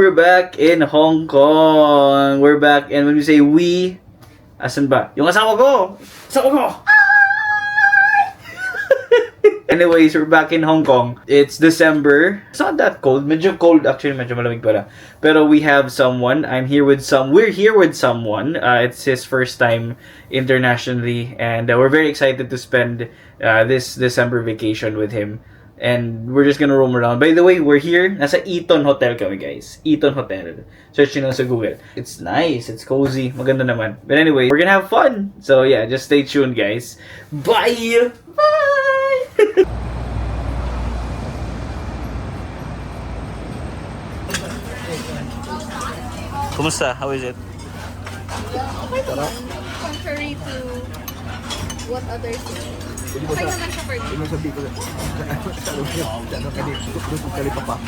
we're back in Hong Kong. We're back, and when we say we, asan ba? Yung asawa ko! Asawa ko! Anyways, we're back in Hong Kong. It's December. It's not that cold. Medyo cold. Actually, medyo malamig pala. Pero we have someone. We're here with someone. It's his first time internationally. And we're very excited to spend this December vacation with him. And we're just gonna roam around. By the way, we're here. Nasa Eton Hotel kami, guys. Eton Hotel. Search nyo lang sa Google. It's nice. It's cozy. Maganda naman. But anyway, we're gonna have fun. So yeah, just stay tuned, guys. Bye! Bye! Kumusta? How is it? Contrary to what others say. Okay naman siya for me. Yung sabi ko, ano ka din, gusto kalipa pa.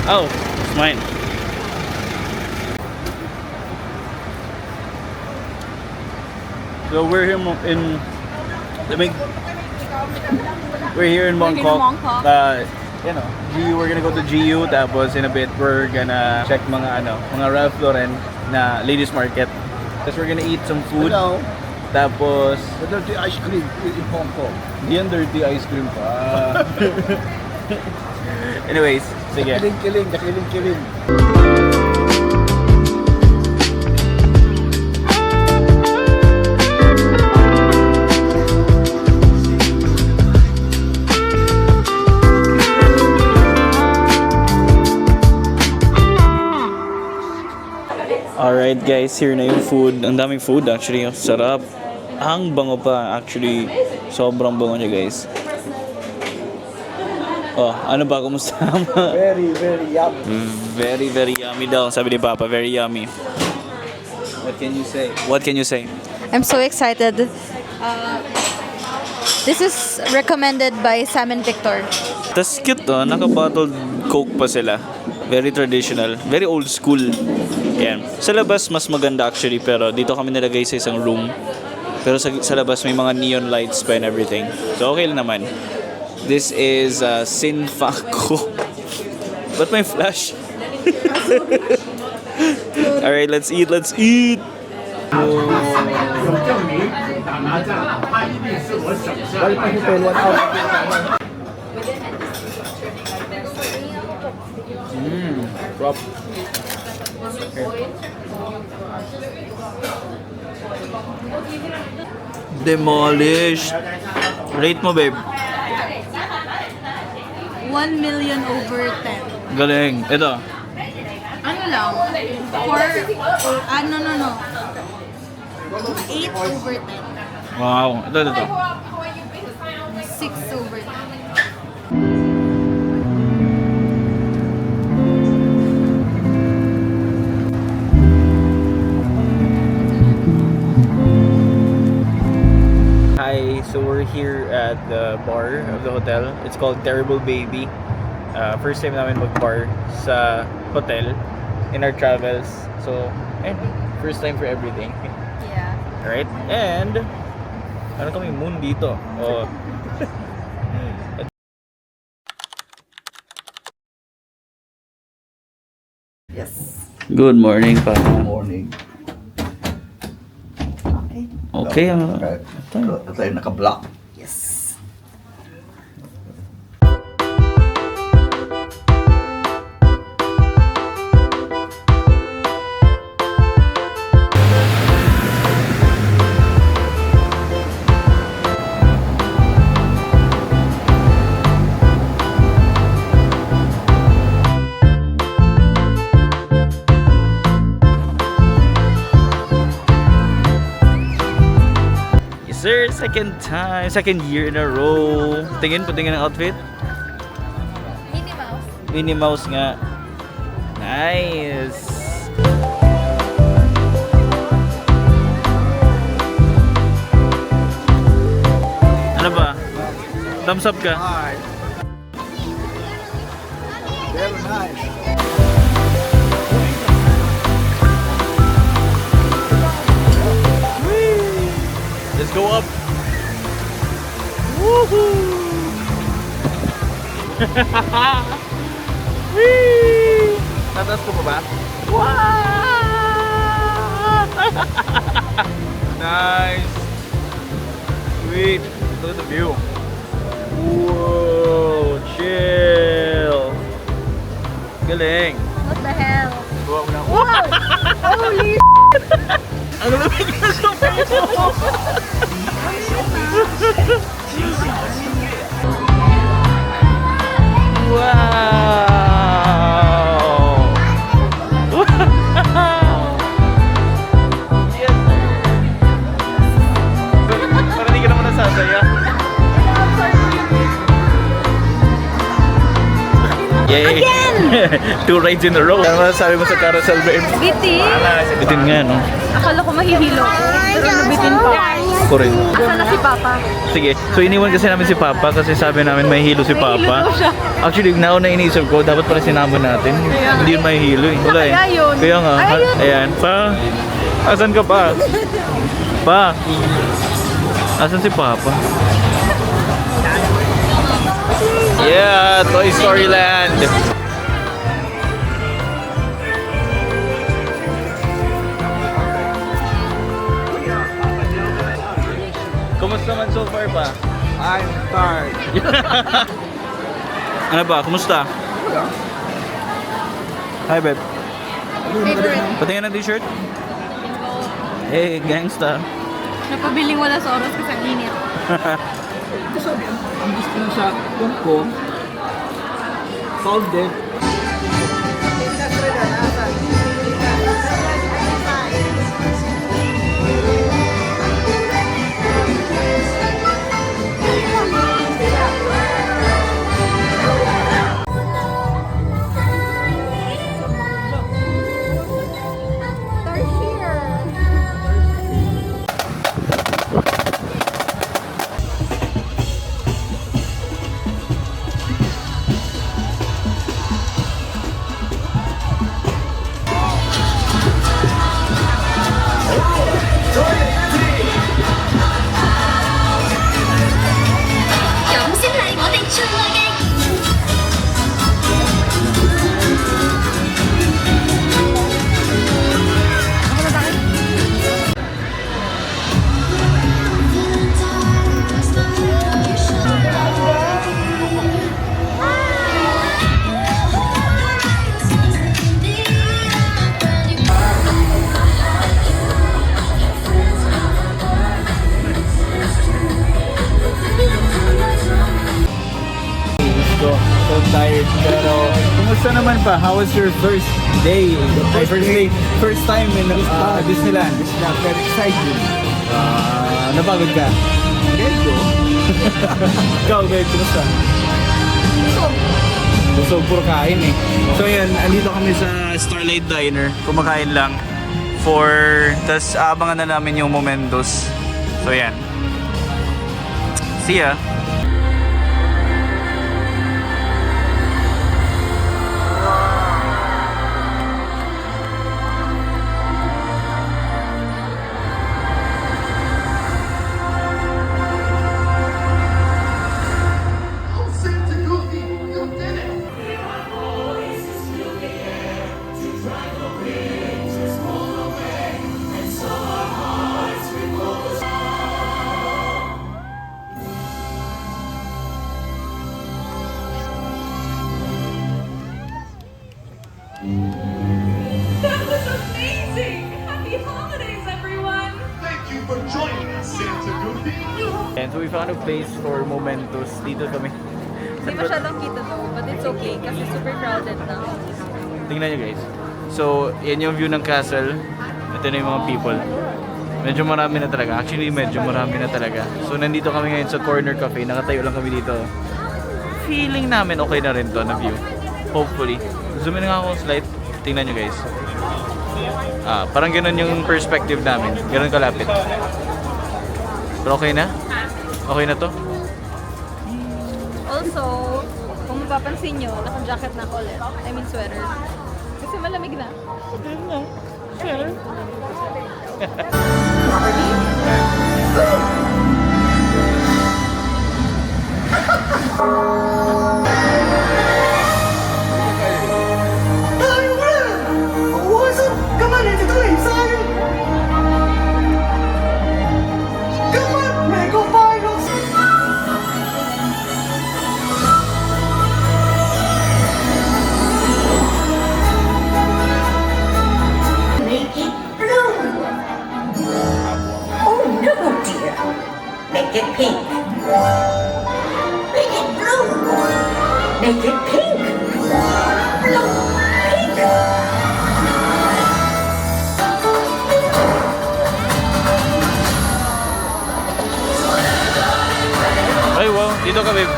Oh, it's mine. So we're here in we're here in Mongkok. You know, we're gonna go to GU. Tapos in a bit we're gonna check mga Ralph Lauren na ladies market. Tapos we're gonna eat some food. Hello. Tapos The dirty ice cream in Hong Kong. di yan dirty ice cream pa. Anyways, sige. Kiling. Alright guys, here na yung food. Ang daming food actually. Sarap. Ang bango pa actually. Sobrang bango niya guys. Oh, ano ba? Kumusta? Very yummy. Very yummy daw. Sabi ni Papa, very yummy. What can you say? I'm so excited. This is recommended by Sam and Victor. Tas cute naka-bottled Coke pa sila. Very traditional, very old school. Yan. Sa labas mas maganda actually, pero dito kami nilagay sa isang room. Pero sa labas may mga neon lights pa and everything. So okay lang naman. This is Sinfaco. Ba't may flash? Alright, let's eat. Rob. Demolished. Rate mo, babe. 1 million over 10. Galing. Ito. Ano lang? 4, no. 8 over 10. Wow. Ito. 6 over 10. Hi, so we're here at the bar of the hotel. It's called Terrible Baby. First time namin mag-bar sa hotel in our travels. So, first time for everything. Yeah. Alright? And, ano kami, moon dito. Oh. Yes. Good morning, Papa. Morning. Okay, Ito tayo naka-block. Yes. Yes sir, second year in a row. Patingin ng outfit. Minnie Mouse. Minnie Mouse nga. Nice. Ano ba? Thumbs up ka? Hi. Very nice. Let's go up. Woohoo! Whee! Tatas ko pa ba? Wow! Nice. Sweet. Look at the view. Whoa! Chill. Galing. What the hell? Buwa mo na. Wow! Holy Ano ba yung sa Facebook? Wow! Yes! Parang hindi ka naman nasasaya. Yay! Again! 2 rides in a row. Ano masasabi mo sa carousel, babe? Bitin! Bitin nga, no? Akala ko mahihilo ko. Pero nabitin pa. Ko rin. Asa na si Papa? Sige, so iniwan kasi namin si Papa kasi sabi namin may hilo si May hilo Papa. daw siya. Actually, nauna iniisip ko, dapat pala sinama natin. Hindi yun may hilo eh. Wala eh. Kaya yun. Kaya nga. Ay, ayun. Ayan. Pa, asan ka pa? Pa, asan si Papa? Yeah, Toy Story Land. Kumusta man so far pa? I'm tired. Ano ba? Kumusta? Hi, babe. Favorite. Patingin ng t-shirt? Hey, gangsta. Napabiling wala sa oras kasi ang init. Ito sabi, ang gusto na sa kung ko, folded. They're here. So tired. Pero, kumusta naman pa? How was your first day? First time in Disneyland. It's not very exciting. Napagod ka? Medyo. Ikaw, babe, kumusta? Busog, puro kain eh. So yan, andito kami sa Starlight Diner. Kumakain lang. Tas abangan na namin yung Momentos. So yan. See ya! That was amazing! Happy holidays, everyone! Thank you for joining us, Santa Goofy. And so we found a place for Momentos. Dito kami. Hindi masyadong kita though, but it's okay kasi super crowded na. Tingnan nyo guys. So, yan yung view ng castle. Ito na yung mga people. Medyo marami na talaga. Actually, medyo marami na talaga. So, nandito kami ngayon sa corner cafe. Nakatayo lang kami dito. Feeling namin okay na rin to na view. Hopefully. Zoom in nga ako slight. Tingnan nyo guys. Parang ganun yung perspective namin. Ganun kalapit. Pero okay na? Okay na to? Also, kung mapapansin nyo, naka-jacket na ako ulit. I mean sweater. Kasi malamig na. Make it blue. Oh no, dear. Make it pink. Make it blue. Make it pink. Blue, pink. Ay wow, dito ka babe.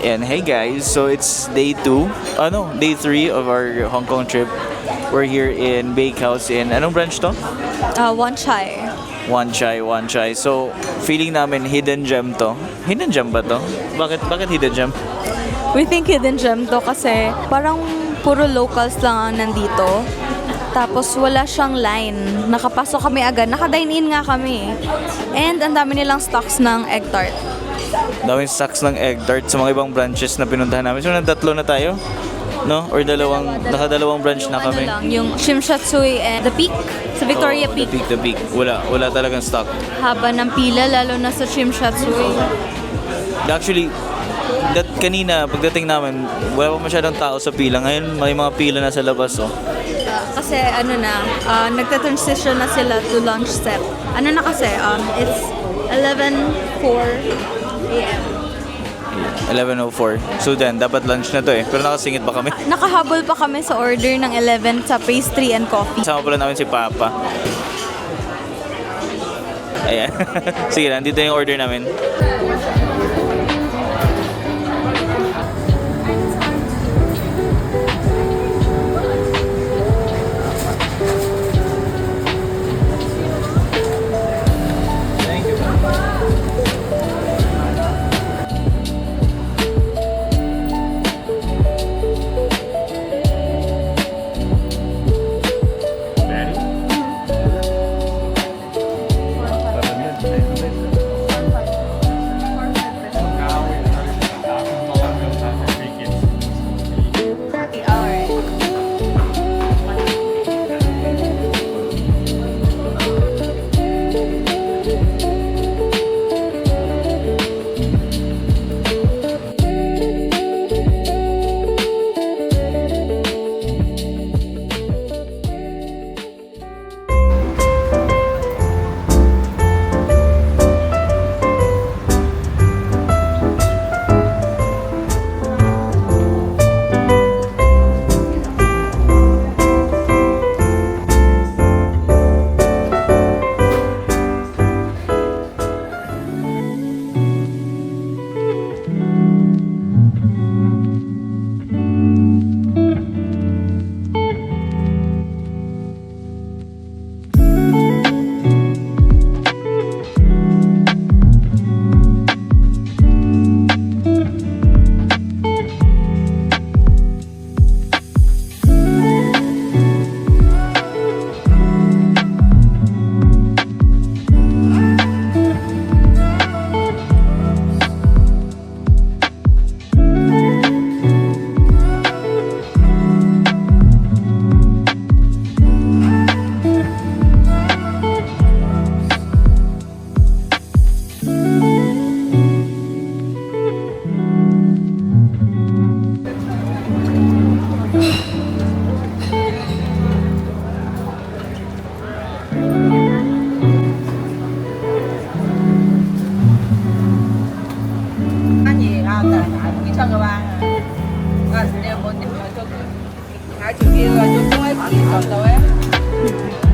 And hey guys, so it's day 2, day 3 of our Hong Kong trip. We're here in Bakehouse in, anong branch to? One chai. One Chai. So, feeling namin hidden gem to. Hidden gem ba to? Bakit hidden gem? We think hidden gem to kasi parang puro locals lang ang nandito. Tapos wala siyang line. Nakapasok kami agad. Naka-dine-in nga kami. And ang dami nilang stocks ng egg tart. Daming stocks ng egg tart sa mga ibang branches na pinuntahan namin. So, tatlo na tayo? No? Or nakadalawang branch na kami? Ano lang, yung Shimshatsui and The Peak. Sa Victoria Oh, Peak. The Peak. Wala talagang stock. Haba ng pila, lalo na sa Shimshatsui. Actually, kanina, pagdating namin, wala pa masyadong tao sa pila. Ngayon, may mga pila na sa labas, oh. Kasi nagta-transition na sila to lunch set. Ano na kasi, it's 11:04 a.m. 11:04. So then, dapat lunch na to eh. Pero nakasingit pa kami. Nakahabol pa kami sa order ng 11 sa pastry and coffee. Kasama pala namin si Papa. Ayan. Sige lang, dito yung order namin. 上个班，我是那么的，就还就给了，就我也可以找到哎。